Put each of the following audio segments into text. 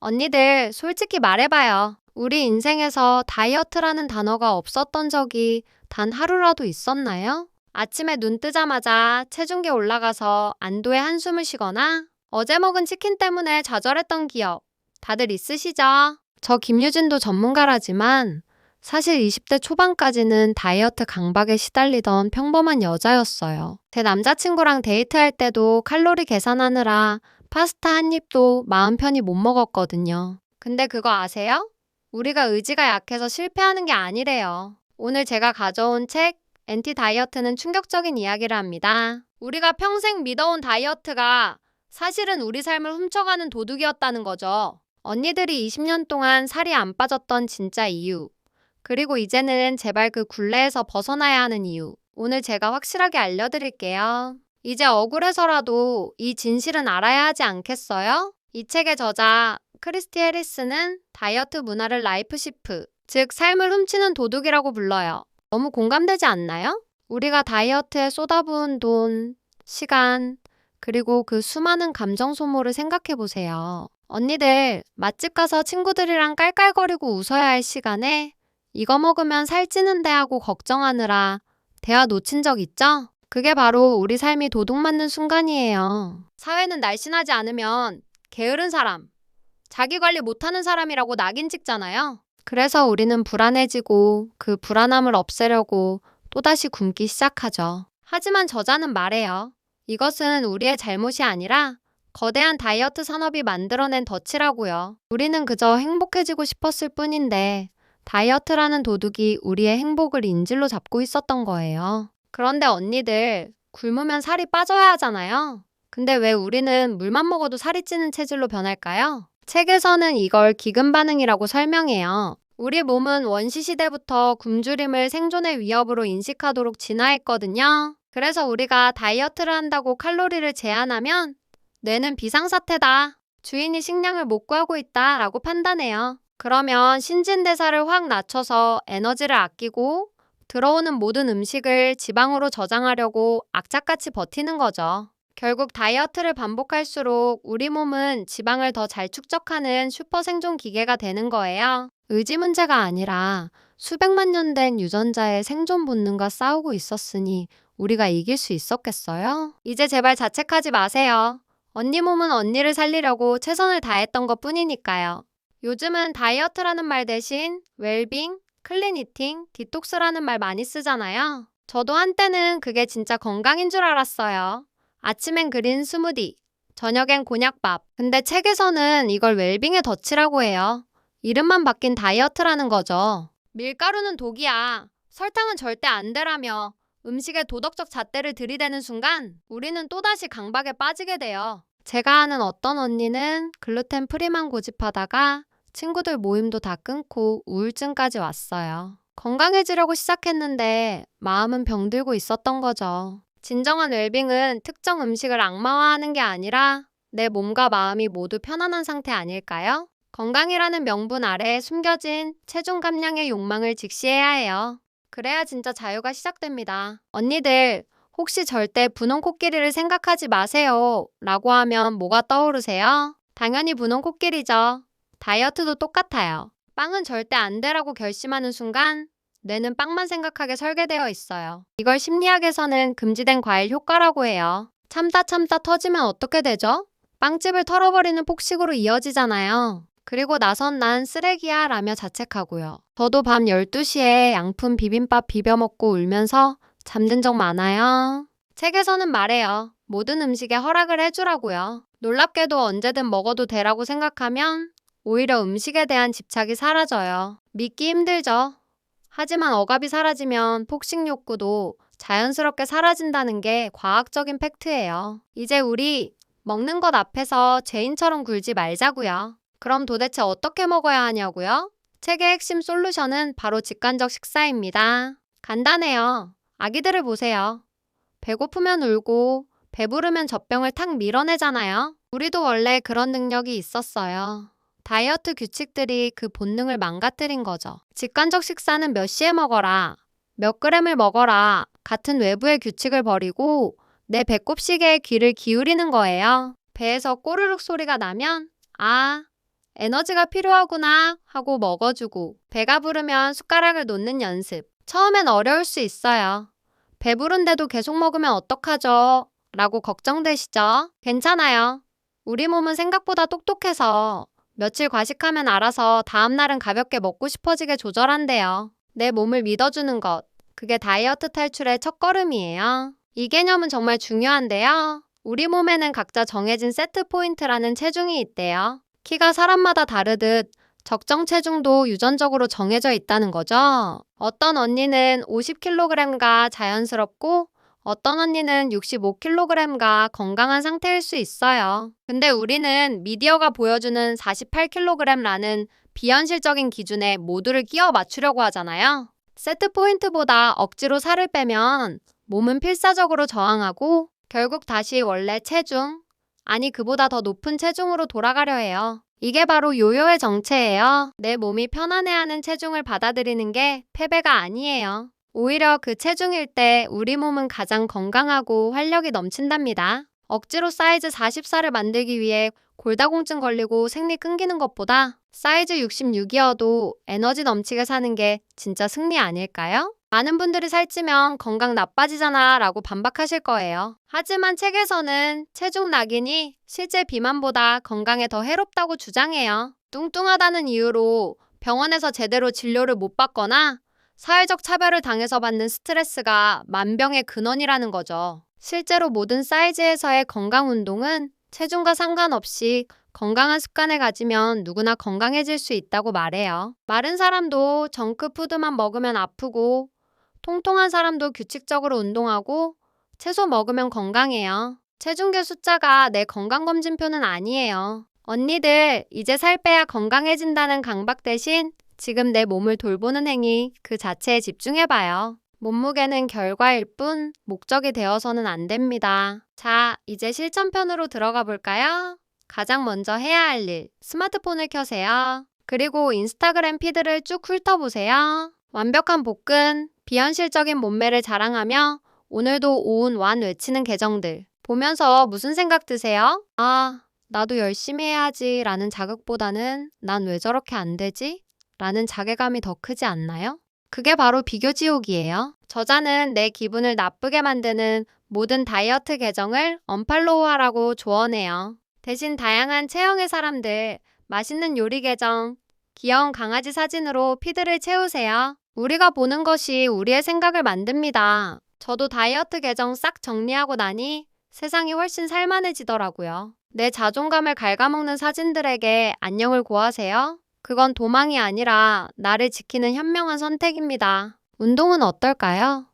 언니들, 솔직히 말해봐요. 우리 인생에서 다이어트라는 단어가 없었던 적이 단 하루라도 있었나요? 아침에 눈 뜨자마자 체중계 올라가서 안도의 한숨을 쉬거나 어제 먹은 치킨 때문에 좌절했던 기억 다들 있으시죠? 저 김유진도 전문가라지만 사실 20대 초반까지는 다이어트 강박에 시달리던 평범한 여자였어요. 제 남자친구랑 데이트할 때도 칼로리 계산하느라 파스타 한 입도 마음 편히 못 먹었거든요. 근데 그거 아세요? 우리가 의지가 약해서 실패하는 게 아니래요. 오늘 제가 가져온 책 엔티 다이어트는 충격적인 이야기를 합니다. 우리가 평생 믿어온 다이어트가 사실은 우리 삶을 훔쳐가는 도둑이었다는 거죠. 언니들이 20년 동안 살이 안 빠졌던 진짜 이유. 그리고 이제는 제발 그 굴레에서 벗어나야 하는 이유. 오늘 제가 확실하게 알려드릴게요. 이제 억울해서라도 이 진실은 알아야 하지 않겠어요? 이 책의 저자 크리스티 해리스는 다이어트 문화를 라이프시프, 즉 삶을 훔치는 도둑이라고 불러요. 너무 공감되지 않나요? 우리가 다이어트에 쏟아부은 돈, 시간, 그리고 그 수많은 감정 소모를 생각해 보세요. 언니들, 맛집 가서 친구들이랑 깔깔거리고 웃어야 할 시간에 이거 먹으면 살찌는데 하고 걱정하느라 대화 놓친 적 있죠? 그게 바로 우리 삶이 도둑맞는 순간이에요. 사회는 날씬하지 않으면 게으른 사람, 자기 관리 못하는 사람이라고 낙인 찍잖아요. 그래서 우리는 불안해지고 그 불안함을 없애려고 또다시 굶기 시작하죠. 하지만 저자는 말해요. 이것은 우리의 잘못이 아니라 거대한 다이어트 산업이 만들어낸 덫이라고요. 우리는 그저 행복해지고 싶었을 뿐인데 다이어트라는 도둑이 우리의 행복을 인질로 잡고 있었던 거예요. 그런데 언니들, 굶으면 살이 빠져야 하잖아요. 근데 왜 우리는 물만 먹어도 살이 찌는 체질로 변할까요? 책에서는 이걸 기근 반응이라고 설명해요. 우리 몸은 원시시대부터 굶주림을 생존의 위협으로 인식하도록 진화했거든요. 그래서 우리가 다이어트를 한다고 칼로리를 제한하면 뇌는 비상사태다. 주인이 식량을 못 구하고 있다 라고 판단해요. 그러면 신진대사를 확 낮춰서 에너지를 아끼고 들어오는 모든 음식을 지방으로 저장하려고 악착같이 버티는 거죠. 결국 다이어트를 반복할수록 우리 몸은 지방을 더 잘 축적하는 슈퍼 생존 기계가 되는 거예요. 의지 문제가 아니라 수백만 년 된 유전자의 생존 본능과 싸우고 있었으니 우리가 이길 수 있었겠어요? 이제 제발 자책하지 마세요. 언니 몸은 언니를 살리려고 최선을 다했던 것 뿐이니까요. 요즘은 다이어트라는 말 대신 웰빙, 클린 이팅, 디톡스라는 말 많이 쓰잖아요. 저도 한때는 그게 진짜 건강인 줄 알았어요. 아침엔 그린 스무디, 저녁엔 곤약밥. 근데 책에서는 이걸 웰빙의 덫이라고 해요. 이름만 바뀐 다이어트라는 거죠. 밀가루는 독이야. 설탕은 절대 안 되라며 음식에 도덕적 잣대를 들이대는 순간 우리는 또다시 강박에 빠지게 돼요. 제가 아는 어떤 언니는 글루텐 프리만 고집하다가 친구들 모임도 다 끊고 우울증까지 왔어요. 건강해지려고 시작했는데 마음은 병들고 있었던 거죠. 진정한 웰빙은 특정 음식을 악마화하는 게 아니라 내 몸과 마음이 모두 편안한 상태 아닐까요? 건강이라는 명분 아래 숨겨진 체중 감량의 욕망을 직시해야 해요. 그래야 진짜 자유가 시작됩니다. 언니들, 혹시 절대 분홍 코끼리를 생각하지 마세요 라고 하면 뭐가 떠오르세요? 당연히 분홍 코끼리죠. 다이어트도 똑같아요. 빵은 절대 안 되라고 결심하는 순간 뇌는 빵만 생각하게 설계되어 있어요. 이걸 심리학에서는 금지된 과일 효과라고 해요. 참다 참다 터지면 어떻게 되죠? 빵집을 털어버리는 폭식으로 이어지잖아요. 그리고 나선 난 쓰레기야 라며 자책하고요. 저도 밤 12시에 양푼 비빔밥 비벼 먹고 울면서 잠든 적 많아요. 책에서는 말해요. 모든 음식에 허락을 해주라고요. 놀랍게도 언제든 먹어도 되라고 생각하면 오히려 음식에 대한 집착이 사라져요. 믿기 힘들죠? 하지만 억압이 사라지면 폭식 욕구도 자연스럽게 사라진다는 게 과학적인 팩트예요. 이제 우리 먹는 것 앞에서 죄인처럼 굴지 말자고요. 그럼 도대체 어떻게 먹어야 하냐고요? 책의 핵심 솔루션은 바로 직관적 식사입니다. 간단해요. 아기들을 보세요. 배고프면 울고 배부르면 젖병을 탁 밀어내잖아요. 우리도 원래 그런 능력이 있었어요. 다이어트 규칙들이 그 본능을 망가뜨린 거죠. 직관적 식사는 몇 시에 먹어라, 몇 그램을 먹어라 같은 외부의 규칙을 버리고 내 배꼽 시계에 귀를 기울이는 거예요. 배에서 꼬르륵 소리가 나면 아, 에너지가 필요하구나 하고 먹어주고, 배가 부르면 숟가락을 놓는 연습. 처음엔 어려울 수 있어요. 배부른데도 계속 먹으면 어떡하죠? 라고 걱정되시죠? 괜찮아요. 우리 몸은 생각보다 똑똑해서 며칠 과식하면 알아서 다음날은 가볍게 먹고 싶어지게 조절한대요. 내 몸을 믿어주는 것. 그게 다이어트 탈출의 첫걸음이에요. 이 개념은 정말 중요한데요. 우리 몸에는 각자 정해진 세트 포인트라는 체중이 있대요. 키가 사람마다 다르듯 적정 체중도 유전적으로 정해져 있다는 거죠. 어떤 언니는 50kg가 자연스럽고 어떤 언니는 65kg가 건강한 상태일 수 있어요. 근데 우리는 미디어가 보여주는 48kg라는 비현실적인 기준에 모두를 끼워 맞추려고 하잖아요. 세트 포인트보다 억지로 살을 빼면 몸은 필사적으로 저항하고 결국 다시 원래 체중, 아니 그보다 더 높은 체중으로 돌아가려 해요. 이게 바로 요요의 정체예요. 내 몸이 편안해하는 체중을 받아들이는 게 패배가 아니에요. 오히려 그 체중일 때 우리 몸은 가장 건강하고 활력이 넘친답니다. 억지로 사이즈 44를 만들기 위해 골다공증 걸리고 생리 끊기는 것보다 사이즈 66이어도 에너지 넘치게 사는 게 진짜 승리 아닐까요? 많은 분들이 살찌면 건강 나빠지잖아 라고 반박하실 거예요. 하지만 책에서는 체중 낙인이 실제 비만보다 건강에 더 해롭다고 주장해요. 뚱뚱하다는 이유로 병원에서 제대로 진료를 못 받거나 사회적 차별을 당해서 받는 스트레스가 만병의 근원이라는 거죠. 실제로 모든 사이즈에서의 건강 운동은 체중과 상관없이 건강한 습관을 가지면 누구나 건강해질 수 있다고 말해요. 마른 사람도 정크푸드만 먹으면 아프고 통통한 사람도 규칙적으로 운동하고 채소 먹으면 건강해요. 체중계 숫자가 내 건강검진표는 아니에요. 언니들, 이제 살 빼야 건강해진다는 강박 대신 지금 내 몸을 돌보는 행위 그 자체에 집중해봐요. 몸무게는 결과일 뿐 목적이 되어서는 안 됩니다. 자, 이제 실천편으로 들어가 볼까요? 가장 먼저 해야 할 일, 스마트폰을 켜세요. 그리고 인스타그램 피드를 쭉 훑어보세요. 완벽한 복근, 비현실적인 몸매를 자랑하며 오늘도 오운 완 외치는 계정들. 보면서 무슨 생각 드세요? 아, 나도 열심히 해야지 라는 자극보다는 난 왜 저렇게 안 되지? 라는 자괴감이 더 크지 않나요? 그게 바로 비교 지옥이에요. 저자는 내 기분을 나쁘게 만드는 모든 다이어트 계정을 언팔로우하라고 조언해요. 대신 다양한 체형의 사람들, 맛있는 요리 계정, 귀여운 강아지 사진으로 피드를 채우세요. 우리가 보는 것이 우리의 생각을 만듭니다. 저도 다이어트 계정 싹 정리하고 나니 세상이 훨씬 살만해지더라고요. 내 자존감을 갉아먹는 사진들에게 안녕을 고하세요. 그건 도망이 아니라 나를 지키는 현명한 선택입니다. 운동은 어떨까요?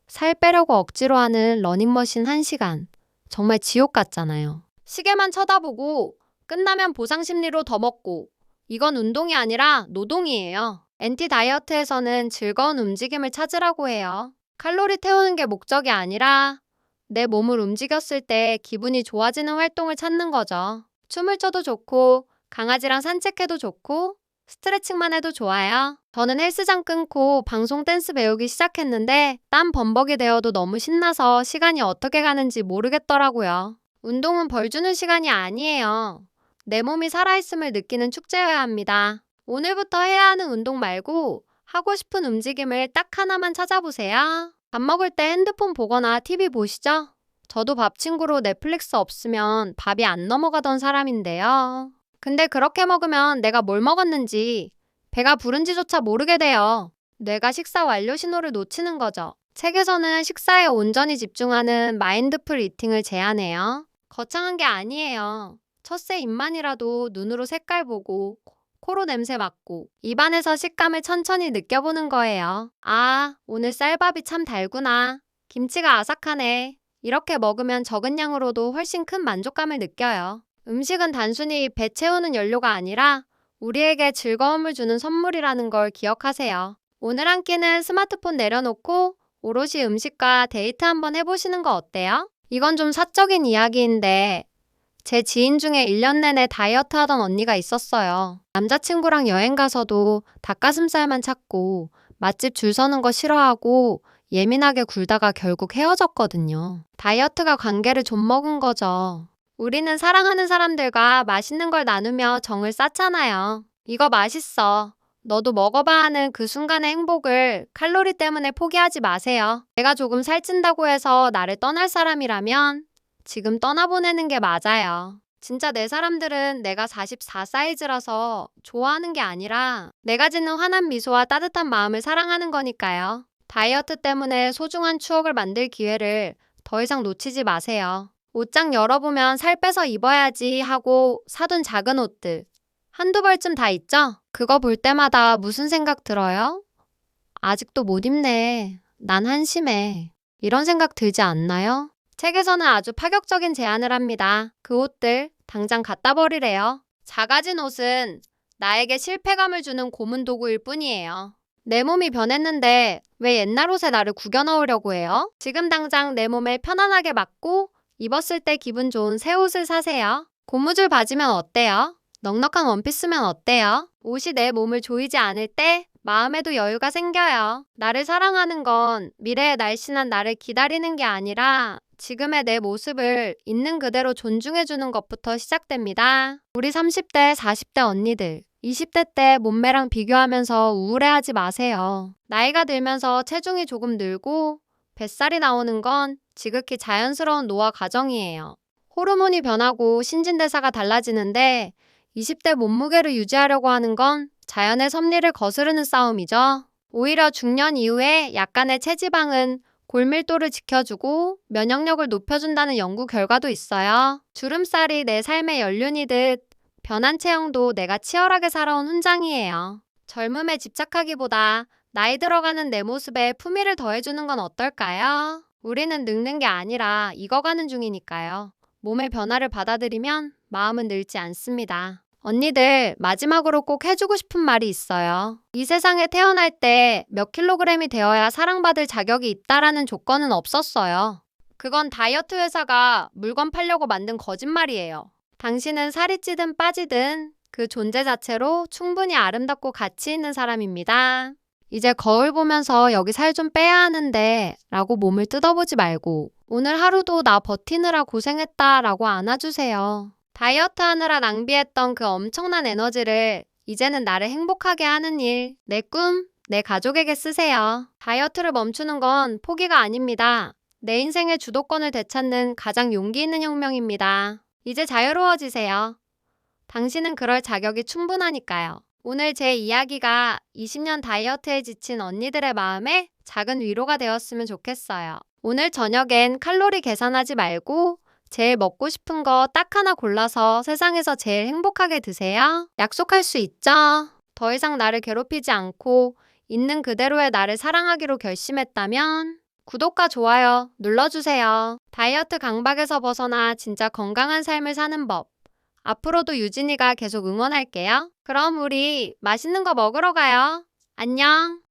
살 빼려고 억지로 하는 러닝머신 1시간. 정말 지옥 같잖아요. 시계만 쳐다보고 끝나면 보상 심리로 더 먹고 이건 운동이 아니라 노동이에요. 엔티 다이어트에서는 즐거운 움직임을 찾으라고 해요. 칼로리 태우는 게 목적이 아니라 내 몸을 움직였을 때 기분이 좋아지는 활동을 찾는 거죠. 춤을 춰도 좋고 강아지랑 산책해도 좋고 스트레칭만 해도 좋아요. 저는 헬스장 끊고 방송 댄스 배우기 시작했는데 땀 범벅이 되어도 너무 신나서 시간이 어떻게 가는지 모르겠더라고요. 운동은 벌 주는 시간이 아니에요. 내 몸이 살아있음을 느끼는 축제여야 합니다. 오늘부터 해야 하는 운동 말고 하고 싶은 움직임을 딱 하나만 찾아보세요. 밥 먹을 때 핸드폰 보거나 TV 보시죠? 저도 밥 친구로 넷플릭스 없으면 밥이 안 넘어가던 사람인데요. 근데 그렇게 먹으면 내가 뭘 먹었는지 배가 부른지조차 모르게 돼요. 뇌가 식사 완료 신호를 놓치는 거죠. 책에서는 식사에 온전히 집중하는 마인드풀 이팅을 제안해요. 거창한 게 아니에요. 첫새 입만이라도 눈으로 색깔 보고 코로 냄새 맡고 입안에서 식감을 천천히 느껴보는 거예요. 아, 오늘 쌀밥이 참 달구나. 김치가 아삭하네. 이렇게 먹으면 적은 양으로도 훨씬 큰 만족감을 느껴요. 음식은 단순히 배 채우는 연료가 아니라 우리에게 즐거움을 주는 선물이라는 걸 기억하세요. 오늘 한 끼는 스마트폰 내려놓고 오롯이 음식과 데이트 한번 해보시는 거 어때요? 이건 좀 사적인 이야기인데 제 지인 중에 1년 내내 다이어트 하던 언니가 있었어요. 남자친구랑 여행 가서도 닭가슴살만 찾고 맛집 줄 서는 거 싫어하고 예민하게 굴다가 결국 헤어졌거든요. 다이어트가 관계를 좀 먹은 거죠. 우리는 사랑하는 사람들과 맛있는 걸 나누며 정을 쌓잖아요. 이거 맛있어. 너도 먹어봐 하는 그 순간의 행복을 칼로리 때문에 포기하지 마세요. 내가 조금 살찐다고 해서 나를 떠날 사람이라면 지금 떠나보내는 게 맞아요. 진짜 내 사람들은 내가 44 사이즈라서 좋아하는 게 아니라 내가 짓는 환한 미소와 따뜻한 마음을 사랑하는 거니까요. 다이어트 때문에 소중한 추억을 만들 기회를 더 이상 놓치지 마세요. 옷장 열어보면 살 빼서 입어야지 하고 사둔 작은 옷들. 한두 벌쯤 다 있죠? 그거 볼 때마다 무슨 생각 들어요? 아직도 못 입네. 난 한심해. 이런 생각 들지 않나요? 책에서는 아주 파격적인 제안을 합니다. 그 옷들 당장 갖다 버리래요. 작아진 옷은 나에게 실패감을 주는 고문 도구일 뿐이에요. 내 몸이 변했는데 왜 옛날 옷에 나를 구겨 넣으려고 해요? 지금 당장 내 몸에 편안하게 맞고 입었을 때 기분 좋은 새 옷을 사세요. 고무줄 바지면 어때요? 넉넉한 원피스면 어때요? 옷이 내 몸을 조이지 않을 때 마음에도 여유가 생겨요. 나를 사랑하는 건 미래의 날씬한 나를 기다리는 게 아니라 지금의 내 모습을 있는 그대로 존중해주는 것부터 시작됩니다. 우리 30대, 40대 언니들, 20대 때 몸매랑 비교하면서 우울해하지 마세요. 나이가 들면서 체중이 조금 늘고 뱃살이 나오는 건 지극히 자연스러운 노화 과정이에요. 호르몬이 변하고 신진대사가 달라지는데 20대 몸무게를 유지하려고 하는 건 자연의 섭리를 거스르는 싸움이죠. 오히려 중년 이후에 약간의 체지방은 골밀도를 지켜주고 면역력을 높여준다는 연구 결과도 있어요. 주름살이 내 삶의 연륜이듯 변한 체형도 내가 치열하게 살아온 훈장이에요. 젊음에 집착하기보다 나이 들어가는 내 모습에 품위를 더해주는 건 어떨까요? 우리는 늙는 게 아니라 익어가는 중이니까요. 몸의 변화를 받아들이면 마음은 늙지 않습니다. 언니들, 마지막으로 꼭 해주고 싶은 말이 있어요. 이 세상에 태어날 때 몇 킬로그램이 되어야 사랑받을 자격이 있다라는 조건은 없었어요. 그건 다이어트 회사가 물건 팔려고 만든 거짓말이에요. 당신은 살이 찌든 빠지든 그 존재 자체로 충분히 아름답고 가치 있는 사람입니다. 이제 거울 보면서 여기 살 좀 빼야 하는데 라고 몸을 뜯어보지 말고 오늘 하루도 나 버티느라 고생했다 라고 안아주세요. 다이어트 하느라 낭비했던 그 엄청난 에너지를 이제는 나를 행복하게 하는 일, 내 꿈, 내 가족에게 쓰세요. 다이어트를 멈추는 건 포기가 아닙니다. 내 인생의 주도권을 되찾는 가장 용기 있는 혁명입니다. 이제 자유로워지세요. 당신은 그럴 자격이 충분하니까요. 오늘 제 이야기가 20년 다이어트에 지친 언니들의 마음에 작은 위로가 되었으면 좋겠어요. 오늘 저녁엔 칼로리 계산하지 말고 제일 먹고 싶은 거 딱 하나 골라서 세상에서 제일 행복하게 드세요. 약속할 수 있죠? 더 이상 나를 괴롭히지 않고 있는 그대로의 나를 사랑하기로 결심했다면 구독과 좋아요 눌러주세요. 다이어트 강박에서 벗어나 진짜 건강한 삶을 사는 법. 앞으로도 유진이가 계속 응원할게요. 그럼 우리 맛있는 거 먹으러 가요. 안녕.